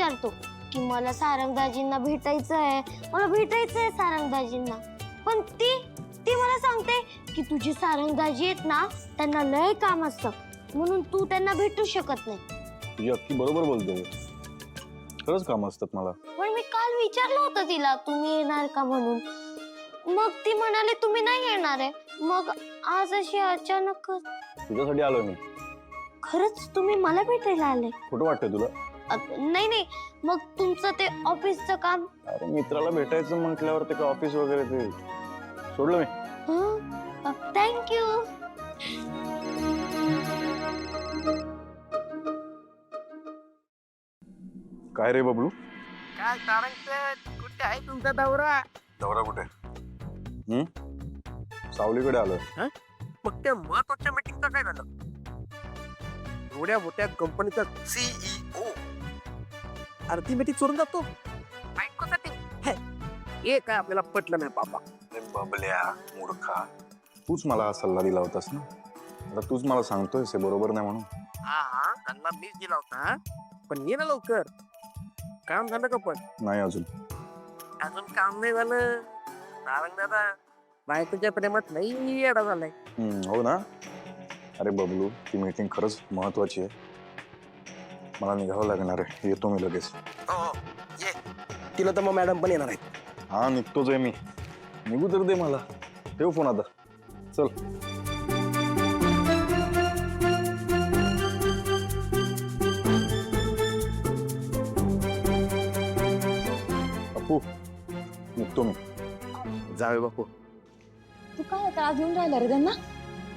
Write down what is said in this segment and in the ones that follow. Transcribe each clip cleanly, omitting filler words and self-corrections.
विचारतो की मला सारंगदाजींना भेटायचं आहे, मला भेटायचं आहे सारंगदाजींना. पण ती मला सांगते की तुझी सारंगदाजी आहेत ना, त्यांना लय काम असतं म्हणून तू त्यांना भेटू शकत नाही. तुझी अक्की बरोबर बोलते, खरंच काम असतात मला. पण मी काल विचारलं होतं तिला तुम्ही येणार का म्हणून, मग ती म्हणाली तुम्ही नाही येणार आहे. मग आज अशी अचानक. तुझ्यासाठी आलोय मी. खरंच तुम्ही मला भेटायला आले? खोटं वाटतंय तुला? नाही नाही, मग तुमचं ते ऑफिसचं काम? अरे मित्राला भेटायचं म्हटल्यावर ते का ऑफिस वगैरे ते सोडलं मी. थँक्यू. काय रे बबलू? काय सारंग कुठे आहे तुमचा दौरा? दौरा कुठे? सावलीकडे आलोय. मग त्या महत्वाच्या मीटिंगचं काय झालं? एवढ्या मोठ्या कंपनीचा सीईओ अर्धी मीटिंग सोडून जातो बायकोसाठी? हे काय आपल्याला पटलं नाही बाबा. बबल्या मूर्खा, तूच मला हा सल्ला दिला होतास ना, आता तूच मला सांगतोयस हे बरोबर नाही म्हणून. हा त्यांना मीच दिला होता, पण ये ना लवकर. काम झालं का? पण नाही अजून काम नाही झालं. सारंग दादा बायकोच्या प्रेमात नाही येडा झालाय. हो ना. अरे बबलू, ती मीटिंग खरंच महत्वाची आहे. मला निघावं लागणार आहे, येतो मी लगेच. ये तिला तर मग मॅडम पण येणार आहेत. हा निघतोच आहे मी. निघू तर दे मला. ठेव फोन आता. चल. अप्पू, निघतो मी. जावे बापू. तू काय त्रास देऊन राहिला रे त्यांना?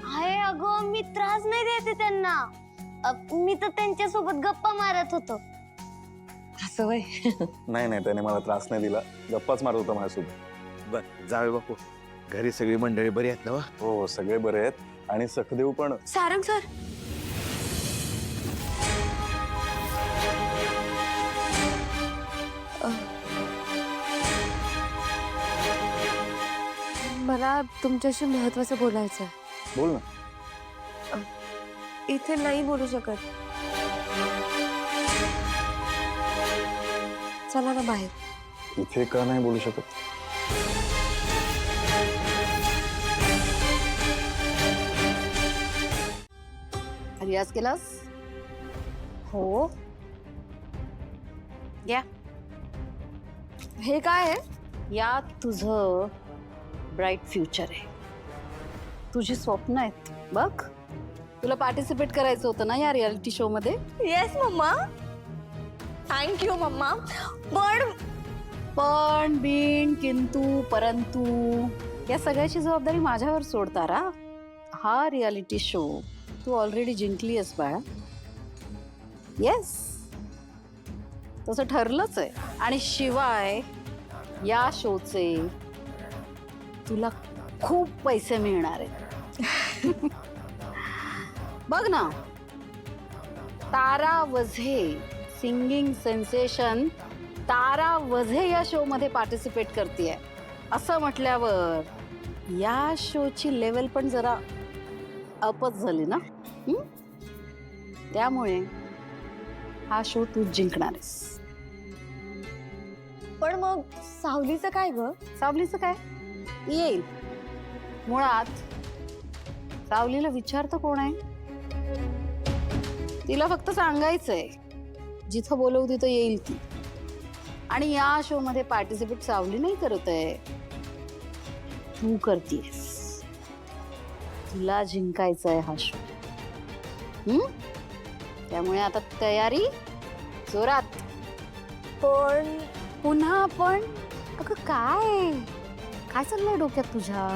आहे अगं, मी त्रास नाही देते त्यांना. मी तर त्यांच्या सोबत गप्पा मारत होतो. असं वय? नाही नाही, त्याने मला त्रास नाही दिला, गप्पाच मारत होता माझ्यासोबत. बर जावे बापू, घरी सगळी मंडळी बरी आहेत ना? हो सगळे बरे आहेत आणि सखदेव पण. सारंग सर, मला तुमच्याशी महत्वाचं बोलायचं आहे. बोल ना. इथे नाही बोलू शकत. चला ना बाहेर. इथे का नाही बोलू शकत? रियाज केलास? हो. या. हे काय आहे? यात तुझं ब्राईट फ्युचर आहे. तुझी स्वप्न आहेत बघ. तुला पार्टिसिपेट करायचं होतं ना या रियालिटी शो मध्ये? Yes mama. Thank you mama. पण बिन किंतु परंतु या सगळ्याची जबाबदारी माझ्यावर सोड तारा. हा रियालिटी शो तू ऑलरेडी जिंकली आहेस बाळा. येस, तसं ठरलंच आहे. आणि शिवाय या शोचे तुला खूप पैसे मिळणार आहेत. बघ ना, तारा वझे, सिंगिंग सेन्सेशन तारा वझे या शो मध्ये पार्टिसिपेट करतेय. असं म्हटल्यावर या शोची लेवल पण जरा अपच झाली ना. त्यामुळे हा शो तू जिंकणार आहेस. पण मग सावलीचं काय ग? सावलीचं काय? येईल. मुळात सावलीला विचारतं कोण आहे? तिला फक्त सांगायचंय जिथं बोलवू तिथं येईल ती. आणि या शो मध्ये पार्टिसिपेट सावली नाही करत आहे, तू करतेस. तुला जिंकायचंय हा शो. त्यामुळे आता तयारी जोरात. पण पुन्हा पण अगं काय काय चाललंय डोक्यात तुझ्या?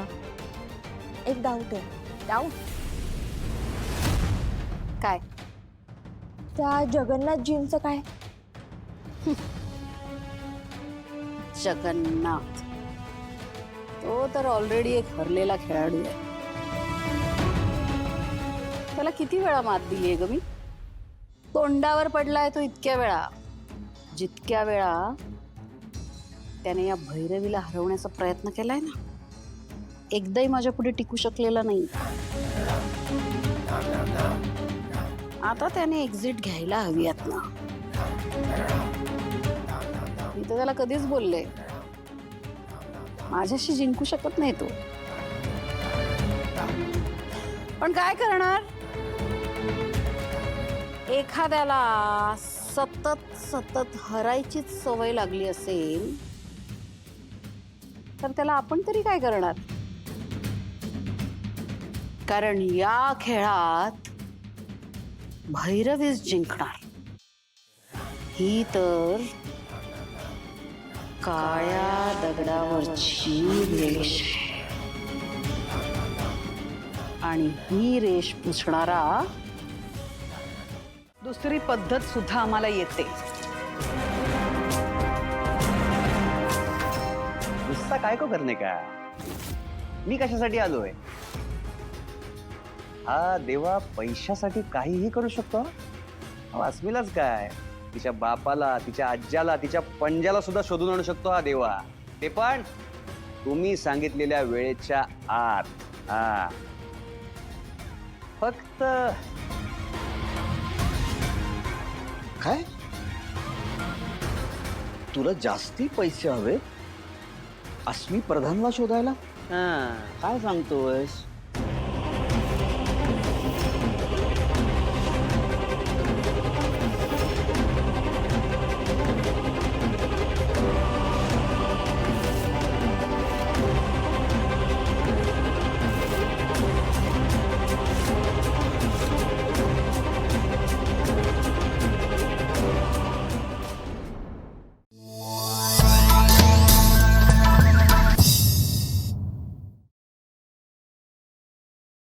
एक डाऊट आहे. डाऊट? काय? त्या जगन्नाथजींचं काय? जगन्नाथ तो तर ऑलरेडी एक हरलेला खेळाडू आहे. त्याला किती वेळा मात दिलीये ग मी? तोंडावर पडलाय तो इतक्या वेळा जितक्या वेळा त्याने या भैरवीला हरवण्याचा प्रयत्न केलाय ना, एकदाही माझ्या पुढे टिकू शकलेला नाही. आता त्याने एक्झिट घ्यायला हवी आहेत ना. मी तर त्याला कधीच बोलले, माझ्याशी जिंकू शकत नाही तो. पण काय करणार, एखाद्याला सतत सतत हरायचीच सवय लागली असेल तर त्याला आपण तरी काय करणार. कारण या खेळात भैरवीच जिंकणार. ही तर काळ्या दगडावरची रेष आहे. आणि ही रेष पुसणारा दुसरी पद्धत सुद्धा आम्हाला येते. गुस्सा काय को करणे का, मी कशासाठी आलोय. हा देवा पैशासाठी काहीही करू शकतो. अस्मिलाच काय, तिच्या बापाला, तिच्या आज्याला, तिच्या पंजाला सुद्धा शोधून आणू शकतो हा देवा. ते पण तुम्ही सांगितलेल्या वेळेच्या आत. हा फक्त काय तुला जास्ती पैसे हवे अस्मी प्रधानला शोधायला. हा काय सांगतोयस.